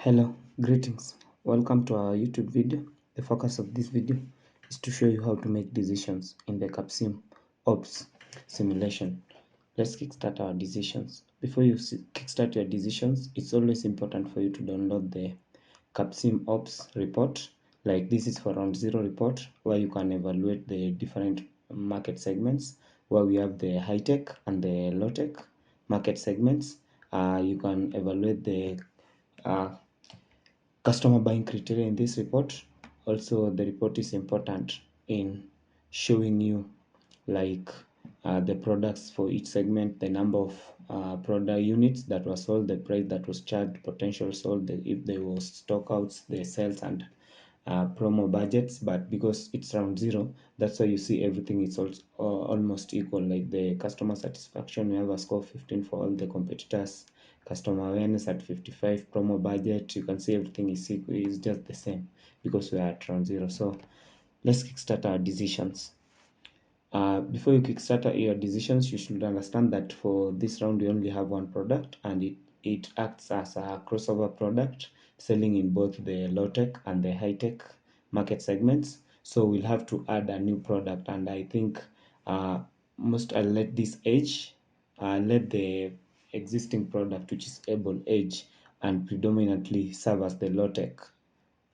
Hello, greetings. Welcome to our YouTube video. The focus of this video is to show you how to make decisions in the Capsim Ops simulation. Let's kickstart our decisions. Before you kickstart your decisions, it's always important for you to download the Capsim Ops report. Like this is for round zero report, where you can evaluate the different market segments, where we have the high tech and the low tech market segments. You can evaluate the uh, customer buying criteria in this report. Also, the report is important in showing you like the products for each segment, the number of product units that were sold, the price that was charged, potential sold, if there was stockouts, the sales and promo budgets. But because it's round zero, that's why you see everything is also almost equal. Like the customer satisfaction, we have a score of 15 for all the competitors. Customer awareness at 55, promo budget, you can see everything is just the same because we are at round zero. So let's kickstart our decisions. Before you kickstart your decisions, you should understand that for this round, we only have one product, and it acts as a crossover product, selling in both the low tech and the high tech market segments. So we'll have to add a new product, and I think I'll let this age, let the existing product, which is able age and predominantly serve as the low tech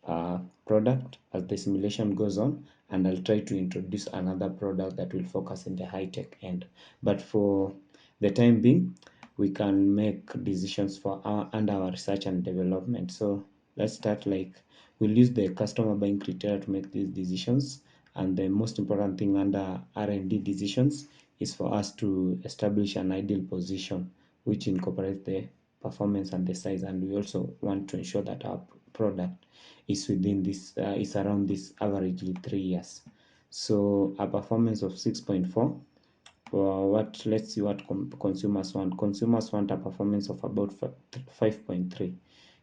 uh, product as the simulation goes on, and I'll try to introduce another product that will focus in the high-tech end. But for the time being, we can make decisions for our research and development. So let's start. Like, we'll use the customer buying criteria to make these decisions, and the most important thing under R&D decisions is for us to establish an ideal position which incorporates the performance and the size, and we also want to ensure that our product is within this is around this averagely 3 years. So a performance of 6.4. What let's see what consumers want. Consumers want a performance of about 5.3.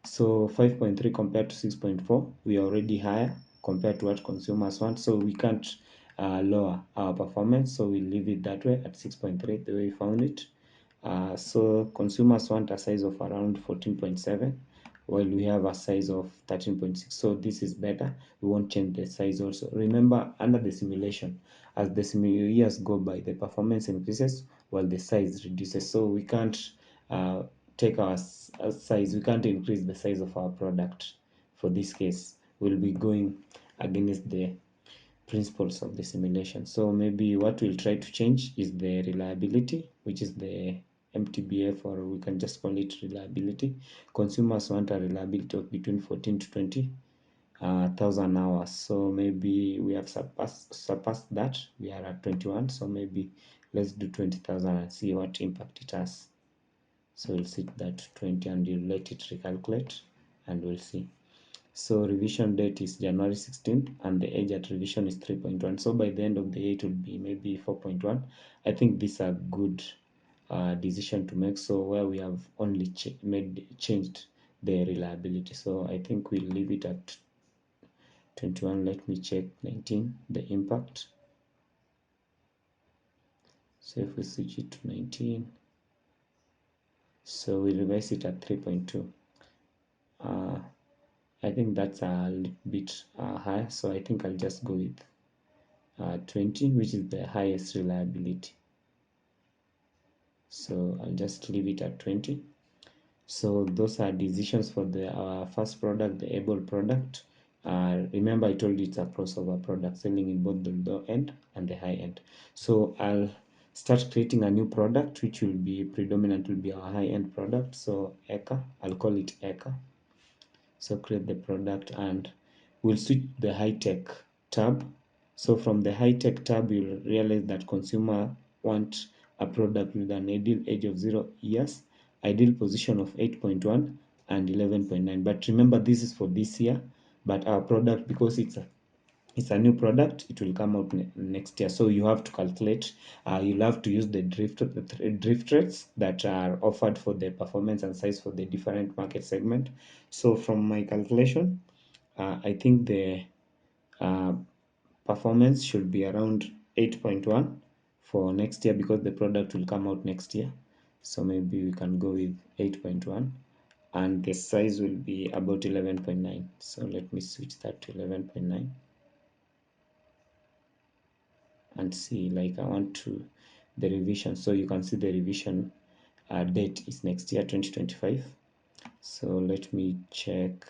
So 5.3 compared to 6.4, we are already higher compared to what consumers want. So we can't lower our performance. So we'll leave it that way at 6.3, the way we found it. So consumers want a size of around 14.7, while we have a size of 13.6. So this is better. We won't change the size also. Remember, under the simulation, as the years go by, the performance increases while the size reduces. So we can't take our size, we can't increase the size of our product. For this case, we'll be going against the principles of the simulation. So maybe what we'll try to change is the reliability, which is the MTBF, or we can just call it reliability. Consumers want a reliability of between 14 to 20 thousand hours. So maybe we have surpassed that. We are at 21. So maybe let's do 20,000 and see what impact it has. So we'll set that 20 and you'll let it recalculate, and we'll see. So revision date is January 16th, and the age at revision is 3.1. So by the end of the year, it will be maybe 4.1. I think these are good decision to make. So where we have only changed the reliability. So I think we'll leave it at 21. Let me check 19, the impact. So if we switch it to 19, so we revise it at 3.2. I think that's a little bit higher, so I think I'll just go with 20, which is the highest reliability. So I'll just leave it at 20. So those are decisions for our first product, the able product. Remember, I told you it's a crossover product, selling in both the low end and the high end. So I'll start creating a new product, which will be our high end product. So Eka, I'll call it Eka. So create the product, and we'll switch the high tech tab. So from the high tech tab, you'll realize that consumer want a product with an ideal age of 0 years, ideal position of 8.1 and 11.9. But remember, this is for this year, but our product, because it's a new product, it will come out next year. So you have to calculate, you'll have to use the drift rates that are offered for the performance and size for the different market segment. So from my calculation, I think the uh, performance should be around 8.1 for next year, because the product will come out next year. So maybe we can go with 8.1. and the size will be about 11.9. So let me switch that to 11.9 and see, like, I want to the revision. So you can see the revision date is next year, 2025. So let me check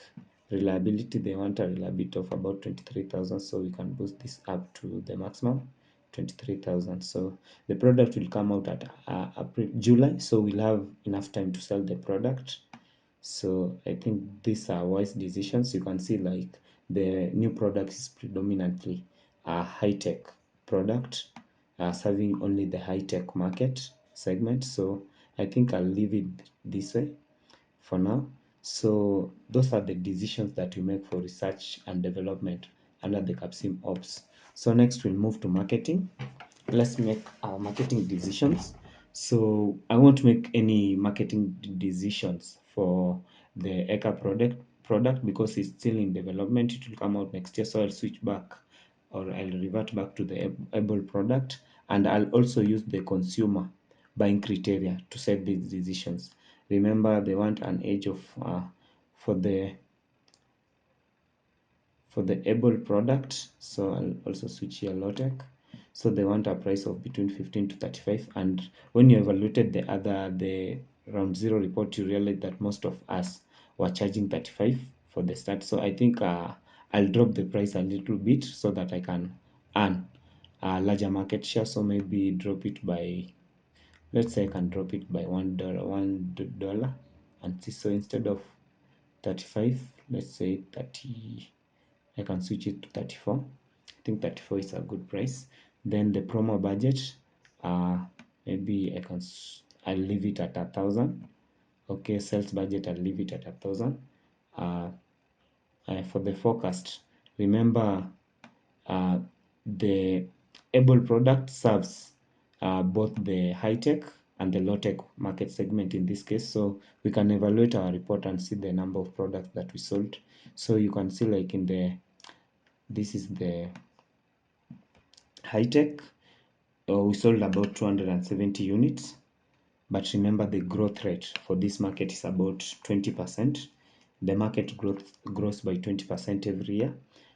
reliability. They want a reliability of about 23,000, so we can boost this up to the maximum 23,000. So the product will come out at July, so we'll have enough time to sell the product. So I think these are wise decisions. You can see, like, the new product is predominantly a high-tech product, serving only the high-tech market segment. So I think I'll leave it this way for now. So those are the decisions that we make for research and development under the Capsim Ops. So next we'll move to marketing. Let's make our marketing decisions. So I won't make any marketing decisions for the Eka product because it's still in development. It will come out next year. So I'll switch back, or I'll revert back to the able product, and I'll also use the consumer buying criteria to set these decisions. Remember, they want an age of for the able product. So I'll also switch here low tech. So they want a price of between 15 to 35. And when you evaluated the round zero report, you realize that most of us were charging 35 for the start. So I think I'll drop the price a little bit so that I can earn a larger market share. So maybe drop it by, let's say I can drop it by $1. And so instead of 35, let's say 30, I can switch it to 34. I think 34 is a good price. Then the promo budget, uh, maybe I'll leave it at 1,000. Okay, sales budget, I'll leave it at 1,000. Uh, for the forecast, remember, uh, the able product serves both the high-tech and the low-tech market segment in this case. So we can evaluate our report and see the number of products that we sold. So you can see, like, this is the high-tech. We sold about 270 units. But remember, the growth rate for this market is about 20%. The market grows by 20% every year.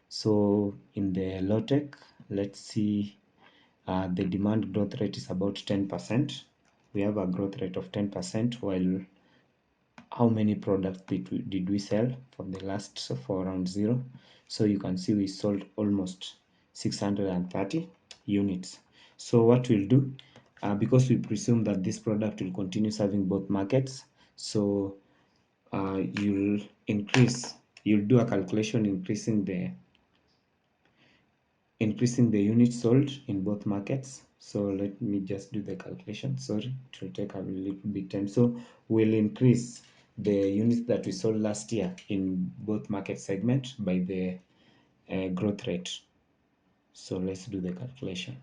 So in the low tech, let's see, the demand growth rate is about 10%. We have a growth rate of 10%, while how many products did we sell for the last, for round zero? So you can see we sold almost 630 units. So what we'll do, because we presume that this product will continue serving both markets, so you'll do a calculation increasing the units sold in both markets. So let me just do the calculation. Sorry, it will take a little bit time. So we'll increase the units that we sold last year in both market segment by the growth rate. So let's do the calculation.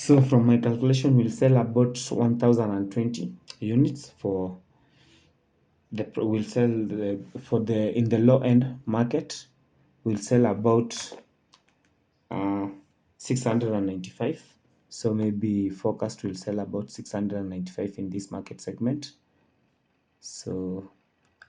So from my calculation, we'll sell about 1,020 units for we'll sell for the in the low end market. We'll sell about uh, 695. So maybe forecast will sell about 695 in this market segment. So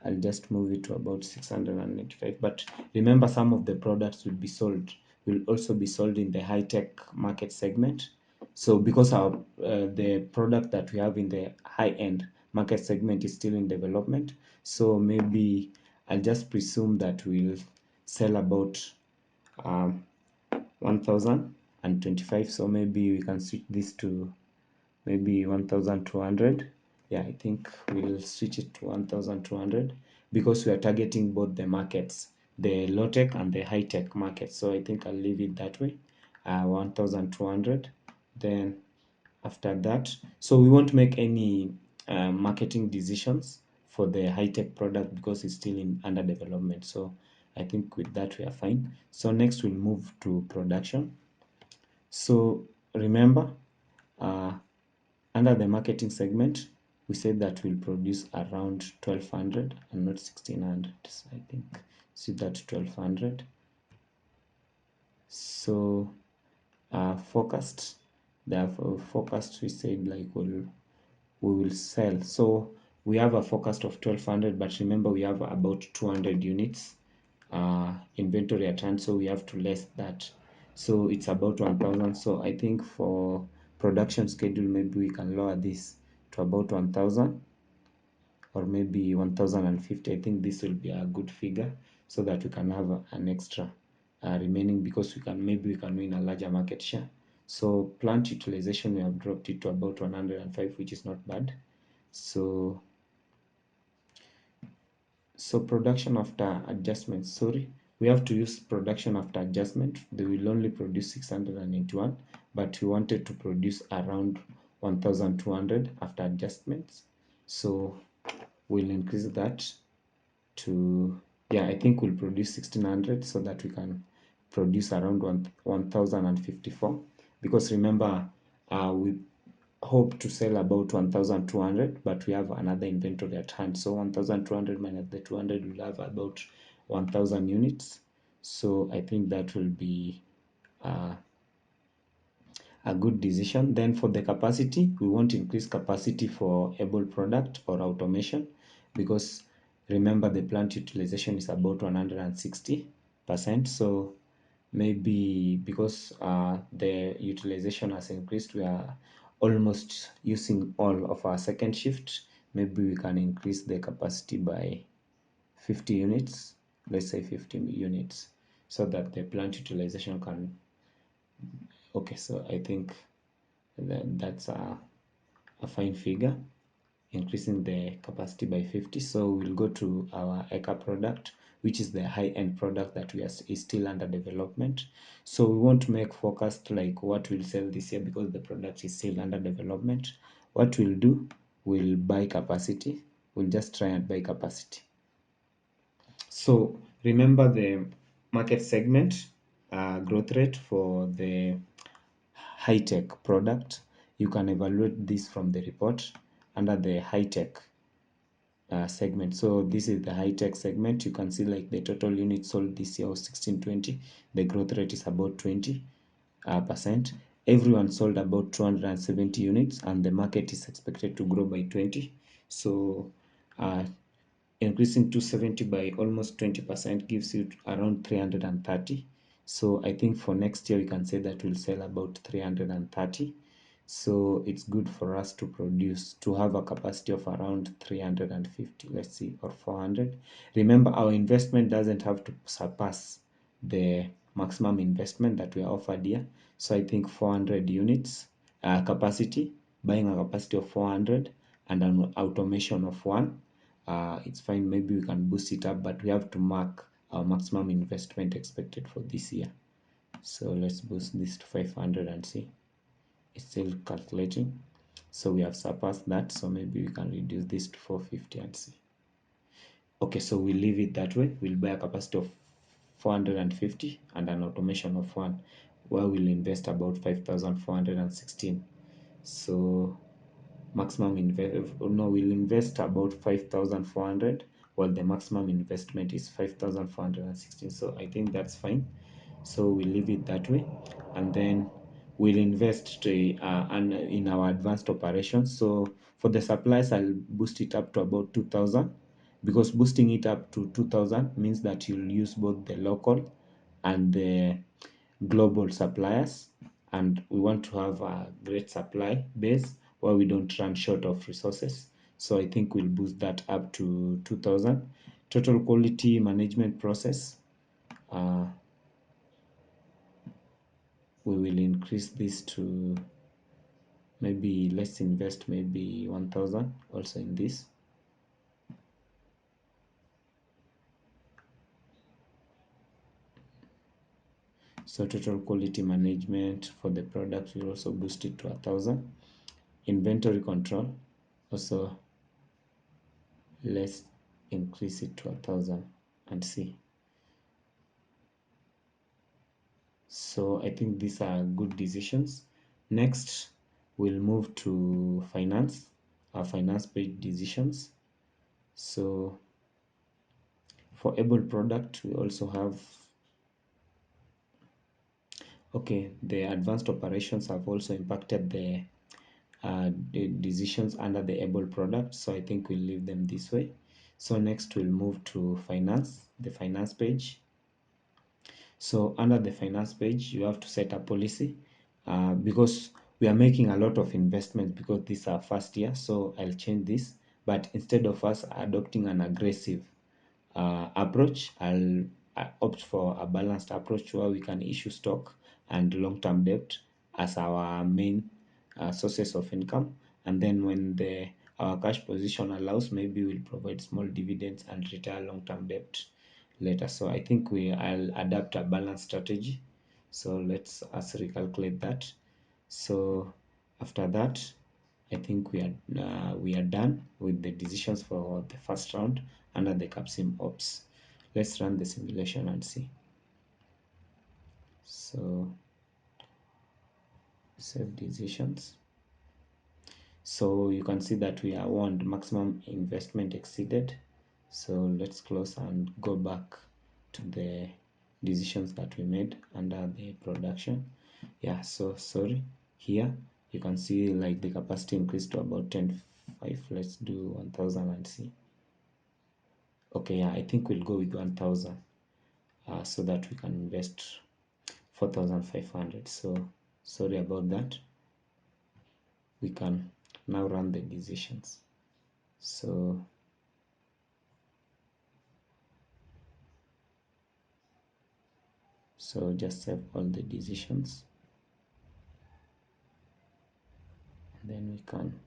I'll just move it to about 695. But remember, some of the products will also be sold in the high-tech market segment. So because the product that we have in the high-end market segment is still in development, so maybe I'll just presume that we'll sell about um, 1,025. So maybe we can switch this to maybe 1,200. Yeah, I think we'll switch it to 1,200 because we are targeting both the markets, the low tech and the high tech market. So I think I'll leave it that way, 1,200. Then after that, so we won't make any marketing decisions for the high-tech product because it's still in under development. So I think with that we are fine. So next we'll move to production. So remember, under the marketing segment, we said that we'll produce around 1200 and not 1600. So I think see that 1200. So forecast, therefore forecast we said like we will sell. So we have a forecast of 1200, but remember we have about 200 units inventory at hand, so we have to less that. So it's about 1000. So I think for production schedule, maybe we can lower this to about 1000 or maybe 1050. I think this will be a good figure so that we can have an extra remaining, because we can win a larger market share. So plant utilization, we have dropped it to about 105, which is not bad. So production after adjustment, sorry, we have to use production after adjustment. They will only produce 681, but we wanted to produce around 1200 after adjustments. So we'll increase that to, yeah, I think we'll produce 1600 so that we can produce around 1054, because remember we hope to sell about 1200, but we have another inventory at hand. So 1200 minus the 200 will have about 1000 units. So I think that will be a good decision. Then for the capacity, we want to increase capacity for able product or automation, because remember the plant utilization is about 160%. So maybe because the utilization has increased, we are almost using all of our second shift. Maybe we can increase the capacity by 50 units, let's say 50 units, so that the plant utilization can, okay, so I think that's a fine figure, increasing the capacity by 50. So we'll go to our Eka product, which is the high-end product that is still under development. So we want to make forecast like what we'll sell this year, because the product is still under development. What we'll do, we'll buy capacity. We'll just try and buy capacity. So remember the market segment growth rate for the high-tech product. You can evaluate this from the report under the high-tech segment. So this is the high-tech segment. You can see like the total units sold this year was 1620. The growth rate is about 20%. Everyone sold about 270 units, and the market is expected to grow by 20. So increasing 270 by almost 20% gives you around 330. So I think for next year we can say that we'll sell about 330. So it's good for us to have a capacity of around 350, let's see, or 400. Remember, our investment doesn't have to surpass the maximum investment that we are offered here. So I think 400 units capacity, buying a capacity of 400 and an automation of 1. It's fine, maybe we can boost it up, but we have to mark our maximum investment expected for this year. So let's boost this to 500 and see. It's still calculating. So we have surpassed that, so maybe we can reduce this to 450 and see. Okay, so we'll leave it that way. We'll buy a capacity of 450 and an automation of 1, where we'll invest about 5416. So maximum we'll invest about 5400, while the maximum investment is 5416. So I think that's fine. So we'll leave it that way, and then we'll invest in our advanced operations. So for the supplies, I'll boost it up to about 2000, because boosting it up to 2000 means that you'll use both the local and the global suppliers, and we want to have a great supply base where we don't run short of resources. So I think we'll boost that up to 2000. Total quality management process, we will increase this to, maybe let's invest maybe 1000 also in this. So total quality management for the product will also boost it to 1000. Inventory control also Let's increase it to 1,000 and see. So I think these are good decisions. Next, we'll move to finance, our finance page decisions. So for able product, we also have, okay, the advanced operations have also impacted the decisions under the able product. So I think we'll leave them this way. So next we'll move to finance, the finance page. So under the finance page, you have to set a policy because we are making a lot of investments because this is our first year. So I'll change this, but instead of us adopting an aggressive approach, I opt for a balanced approach where we can issue stock and long-term debt as our main sources of income. And then when our cash position allows, maybe we'll provide small dividends and retire long-term debt later. So I think I'll adapt a balanced strategy. So let's us recalculate that. So after that, I think we are done with the decisions for the first round under the Capsim ops. Let's run the simulation and see. So save decisions. So you can see that we are warned maximum investment exceeded. So let's close and go back to the decisions that we made under the production. Yeah, so sorry, here you can see like the capacity increased to about 10.5. Let's do 1,000 and see. Okay, yeah, I think we'll go with 1,000 so that we can invest 4,500. So sorry about that. We can now run the decisions. So just save all the decisions, and then we can